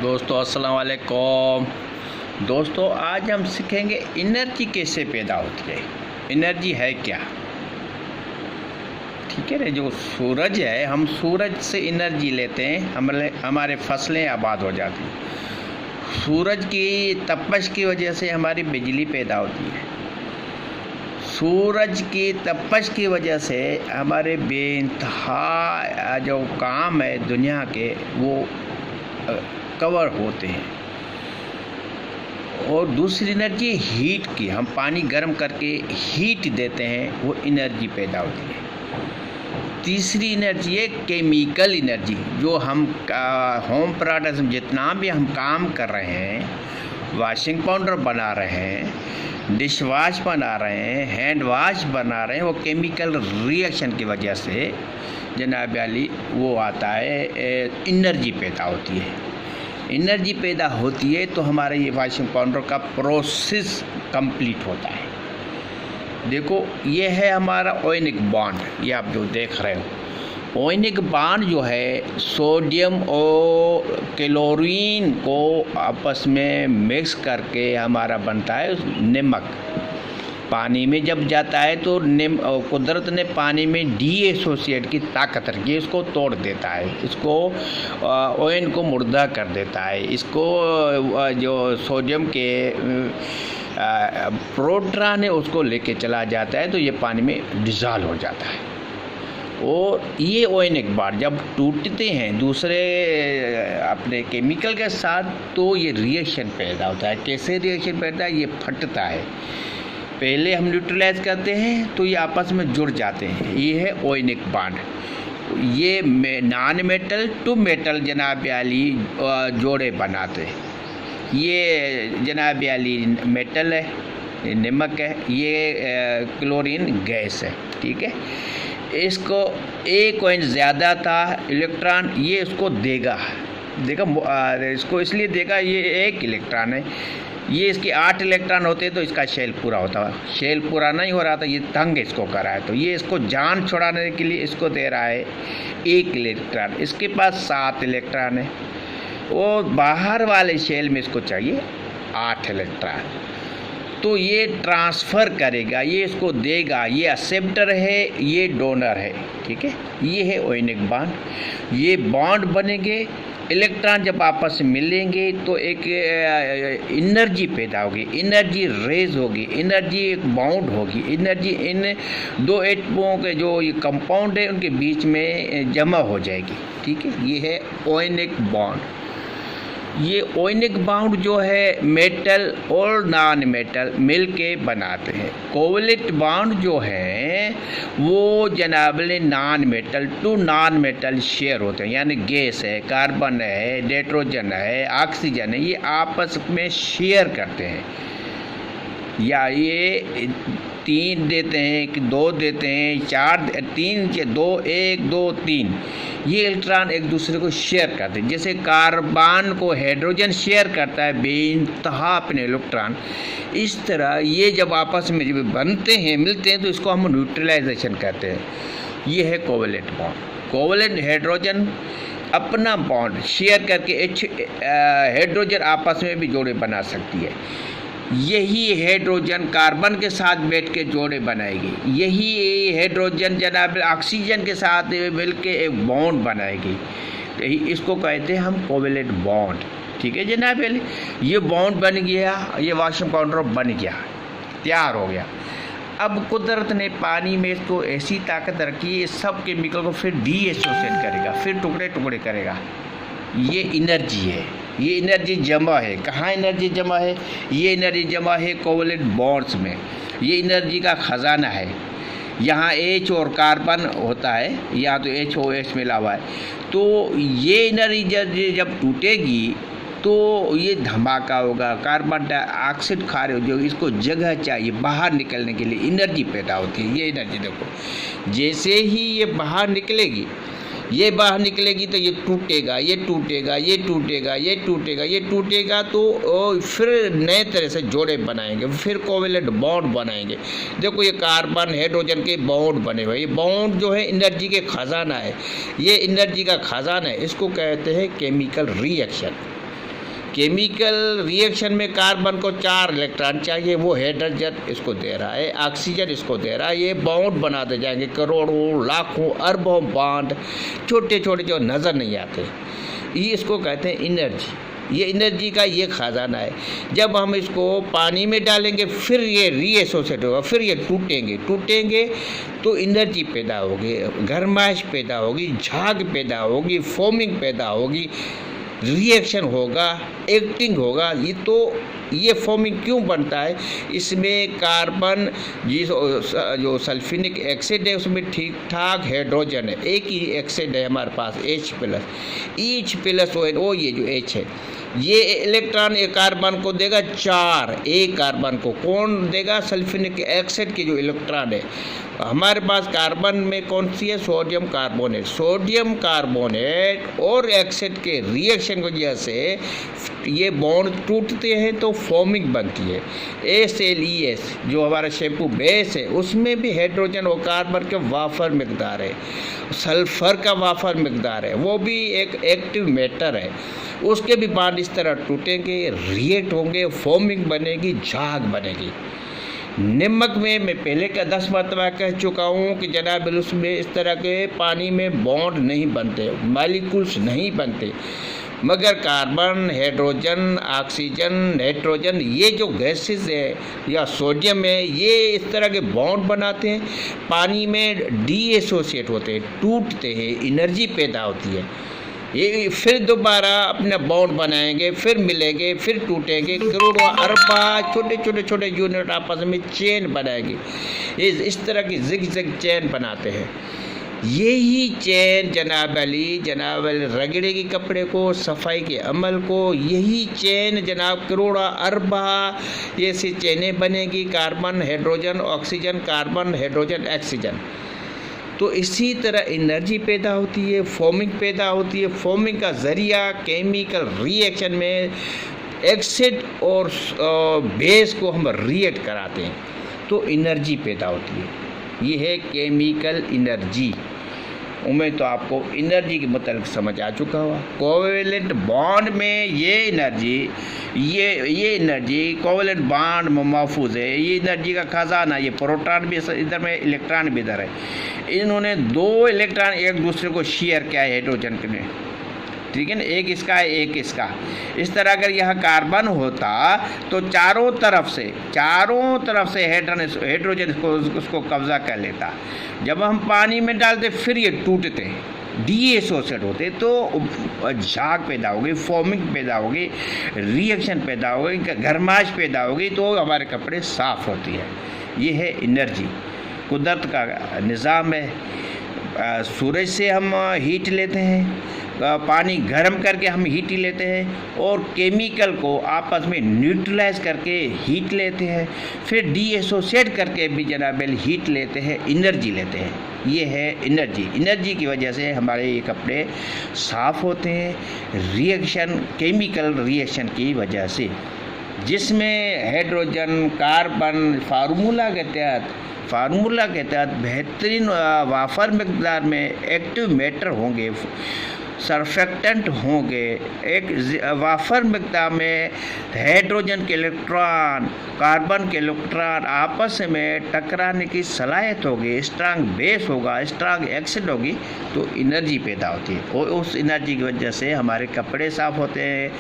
दोस्तों अस्सलाम वालेकुम। दोस्तों आज हम सीखेंगे एनर्जी कैसे पैदा होती है। एनर्जी है क्या? ठीक है ना, जो सूरज है, हम सूरज से एनर्जी लेते हैं, हमारे फसलें आबाद हो जाती हैं। सूरज की तपश की वजह से हमारी बिजली पैदा होती है। सूरज की तपश की वजह से हमारे बेइंतहा जो काम है दुनिया के, वो कवर होते हैं। और दूसरी एनर्जी हीट की, हम पानी गर्म करके हीट देते हैं, वो एनर्जी पैदा होती है। तीसरी एनर्जी है केमिकल एनर्जी, जो हम होम प्रोडक्ट्स जितना भी हम काम कर रहे हैं, वॉशिंग पाउडर बना रहे हैं, डिश वॉश बना रहे हैं, हैंड वॉश बना रहे हैं, वो केमिकल रिएक्शन की वजह से जनाब अली वो आता है, एनर्जी पैदा होती है। एनर्जी पैदा होती है तो हमारा ये वॉशिंग पाउडर का प्रोसेस कंप्लीट होता है। देखो ये है हमारा आयनिक बॉन्ड, ये आप जो देख रहे हो। आयनिक बॉन्ड जो है सोडियम और क्लोरीन को आपस में मिक्स करके हमारा बनता है नमक। पानी में जब जाता है तो कुदरत ने पानी में डीएसोसिएट की ताकत रखी है, इसको तोड़ देता है, इसको ओएन को मुर्दा कर देता है, इसको जो सोडियम के प्रोटॉन है उसको लेके चला जाता है, तो ये पानी में डिज़ॉल्व हो जाता है। और ये आयनिक बॉन्ड जब टूटते हैं दूसरे अपने केमिकल के साथ, तो ये रिएक्शन पैदा होता है। कैसे रिएक्शन पैदा है? ये फटता है। पहले हम न्यूट्रलाइज करते हैं तो ये आपस में जुड़ जाते हैं, ये है आयनिक बॉन्ड। ये नॉन मेटल टू मेटल जनाब आली जोड़े बनाते हैं। ये जनाब आली मेटल है, ये नमक है, ये क्लोरीन गैस है। ठीक है, इसको एक कॉइन ज़्यादा था इलेक्ट्रॉन, ये इसको देगा इसको इसलिए देगा, ये एक इलेक्ट्रॉन है, ये इसके 8 इलेक्ट्रॉन होते तो इसका शेल पूरा होता है। शेल पूरा नहीं हो रहा था, ये तंग इसको कर रहा है, तो ये इसको जान छुड़ाने के लिए इसको दे रहा है 1 इलेक्ट्रॉन। इसके पास 7 इलेक्ट्रॉन है, और बाहर वाले शेल में इसको चाहिए 8 इलेक्ट्रॉन। तो ये ट्रांसफ़र करेगा, ये इसको देगा। ये एक्सेप्टर है, ये डोनर है। ठीक है, ये है आयनिक बॉन्ड। ये बॉन्ड बनेंगे, इलेक्ट्रॉन जब आपस में मिलेंगे तो एक एनर्जी पैदा होगी, एनर्जी रेज होगी, एनर्जी एक बाउंड होगी, एनर्जी इन दो एटमों के जो ये कंपाउंड है उनके बीच में जमा हो जाएगी। ठीक है, ये है आयनिक बॉन्ड। ये आयनिक बॉन्ड जो है मेटल और नॉन मेटल मिल के बनाते हैं। कोवलेंट बॉन्ड जो है वो जनाब ने non metal to non metal share होते हैं, यानी गैस है, कार्बन है, नाइट्रोजन है, ऑक्सीजन है, ये आपस में शेयर करते हैं। या ये 3 देते हैं कि 2 देते हैं, 4 3 के 2 1 2 3, ये इलेक्ट्रॉन एक दूसरे को शेयर करते हैं। जैसे कार्बन को हाइड्रोजन शेयर करता है बेइंतहा अपने इलेक्ट्रॉन, इस तरह ये जब आपस में जब बनते हैं, मिलते हैं, तो इसको हम न्यूट्रलाइजेशन कहते हैं। ये है कोवलेंट बॉन्ड। कोवलेंट हाइड्रोजन अपना बॉन्ड शेयर करके हाइड्रोजन आपस में भी जोड़े बना सकती है। यही हाइड्रोजन कार्बन के साथ बैठ के जोड़े बनाएगी, यही हाइड्रोजन जनाब ऑक्सीजन के साथ मिल के एक बॉन्ड बनाएगी। यही इसको कहते हैं हम कोवलेंट बॉन्ड। ठीक है जनाब, ये बॉन्ड बन गया, ये वॉशिंग पाउडर बन गया, तैयार हो गया। अब कुदरत ने पानी में इसको ऐसी ताकत रखी है, सब केमिकल को फिर डीएसोसिएट करेगा, फिर टुकड़े टुकड़े करेगा। ये एनर्जी है, ये एनर्जी जमा है। कहाँ एनर्जी जमा है? ये एनर्जी जमा है कोवलेंट बॉन्ड्स में। ये एनर्जी का ख़जाना है। यहाँ H और कार्बन होता है, यहाँ तो HOH मिला हुआ है। तो ये एनर्जी जब टूटेगी तो ये धमाका होगा, कार्बन डाइऑक्साइड खारे हो जाएगी, इसको जगह चाहिए बाहर निकलने के लिए, एनर्जी पैदा होती है। ये एनर्जी देखो, जैसे ही ये बाहर निकलेगी, ये बाहर निकलेगी तो ये टूटेगा, ये टूटेगा, ये टूटेगा, ये टूटेगा, ये टूटेगा, तो फिर नए तरह से जोड़े बनाएंगे, फिर कोवलेंट बॉन्ड बनाएंगे। देखो ये कार्बन हाइड्रोजन के बॉन्ड बने हुए, ये बॉन्ड जो है एनर्जी के खजाना है, ये एनर्जी का खजाना है, इसको कहते हैं केमिकल रिएक्शन। केमिकल रिएक्शन में कार्बन को 4 इलेक्ट्रॉन चाहिए, वो हाइड्रोजन इसको दे रहा है, ऑक्सीजन इसको दे रहा है। ये बॉन्ड बनाते जाएंगे, करोड़ों लाखों अरबों बॉन्ड, छोटे छोटे जो नज़र नहीं आते, ये इसको कहते हैं एनर्जी। ये एनर्जी का ये खजाना है। जब हम इसको पानी में डालेंगे फिर ये रीएसोसिएट होगा, फिर ये टूटेंगे तो एनर्जी पैदा होगी, गर्माइश पैदा होगी, झाग पैदा होगी, फोमिंग पैदा होगी, रिएक्शन होगा, एक्टिंग होगा। ये फोमिंग क्यों बनता है? इसमें कार्बन जो सल्फ्यूरिक एसिड है उसमें ठीक ठाक हाइड्रोजन है, एक ही एसिड है हमारे पास H+, ओ ये जो H है, ये इलेक्ट्रॉन एक कार्बन को देगा 4, एक कार्बन को कौन देगा? सल्फ्यूरिक एसिड की जो इलेक्ट्रॉन है। हमारे पास कार्बन में कौन सी है? सोडियम कार्बोनेट और एसिड के रिएक्शन की वजह से ये बॉन्ड टूटते हैं तो फॉर्मिंग बनती है। HLES जो हमारा शैम्पू बेस है उसमें भी हाइड्रोजन और कार्बन के वाफर मिकदार है, सल्फर का वाफर मिकदार है, वो भी एक एक्टिव मैटर है। उसके भी बॉन्ड इस तरह टूटेंगे, रिएक्ट होंगे, फॉर्मिंग बनेगी, झाग बनेगी। नमक में मैं पहले का 10 मरतबा कह चुका हूँ कि जनाब उसमें इस तरह के पानी में बॉन्ड नहीं बनते, मॉलिक्यूल्स नहीं बनते, मगर कार्बन, हाइड्रोजन, ऑक्सीजन, नाइट्रोजन, ये जो गैसेस है या सोडियम है, ये इस तरह के बॉन्ड बनाते हैं, पानी में डीएसोसिएट होते हैं, टूटते हैं, एनर्जी पैदा होती है। ये फिर दोबारा अपना बॉन्ड बनाएंगे, फिर मिलेंगे, फिर टूटेंगे, करोड़ों अरबा छोटे यूनिट आपस में चेन बनाएंगे। इस तरह की जिग चेन बनाते हैं। यही चैन जनाब अली रगड़ेगी कपड़े को, सफाई के अमल को। यही चैन जनाब करोड़ा अरबा ऐसी चैनें बनेगी, carbon hydrogen oxygen, carbon hydrogen oxygen. तो इसी तरह एनर्जी पैदा होती है, फॉर्मिंग पैदा होती है। फॉर्मिंग का ज़रिया केमिकल रिएक्शन में एसिड और बेस को हम रिएक्ट कराते हैं तो एनर्जी पैदा होती है। ये है केमिकल एनर्जी। उम्मीद तो आपको एनर्जी के मतलब समझ आ चुका हुआ। कोवेलेंट बॉन्ड में ये एनर्जी कोवेलेंट बॉन्ड में महफूज है। ये एनर्जी का खजाना, ये प्रोटॉन भी इधर में, इलेक्ट्रॉन भी इधर है। इन्होंने 2 इलेक्ट्रॉन एक दूसरे को शेयर किया है हाइड्रोजन के में, ठीक है ना, एक इसका है एक इसका। इस तरह अगर यह कार्बन होता तो चारों तरफ से हाइड्रोजन उसको कब्जा कर लेता। जब हम पानी में डालते फिर ये टूटते, डीएसोसिएट होते तो झाग पैदा होगी, फॉर्मिंग पैदा होगी, रिएक्शन पैदा होगी, गर्माश पैदा होगी, तो हमारे कपड़े साफ होती है। ये है एनर्जी, कुदरत का निज़ाम है। सूरज से हम हीट लेते हैं, पानी गर्म करके हम हीट लेते हैं, और केमिकल को आपस में न्यूट्रलाइज करके हीट लेते हैं, फिर डीएसोसिएट करके भी जनाब हीट लेते हैं, एनर्जी लेते हैं। ये है एनर्जी की वजह से हमारे ये कपड़े साफ़ होते हैं, केमिकल रिएक्शन की वजह से, जिसमें हाइड्रोजन कार्बन फार्मूला के तहत बेहतरीन वाफर मिकदार में एक्टिव मैटर होंगे, सरफेक्टेंट होंगे, एक वाफर मिकदार में हाइड्रोजन के इलेक्ट्रॉन, कार्बन के इलेक्ट्रॉन आपस में टकराने की सलाहियत होगी, स्ट्रांग बेस होगा, स्ट्रांग एक्सिड होगी, तो एनर्जी पैदा होती है। और उस एनर्जी की वजह से हमारे कपड़े साफ़ होते हैं,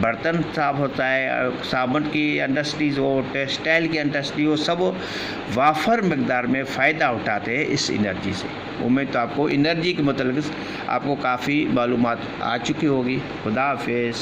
बर्तन साफ़ होता है, साबुन की इंडस्ट्रीज़ हो, टेक्सटाइल की इंडस्ट्री हो, सब वाफर मिकदार में फ़ायदा उठाते हैं इस एनर्जी से। उम्मीद तो आपको एनर्जी के मतलब आपको काफ़ी मालूमात आ चुकी होगी। खुदा हाफिज़।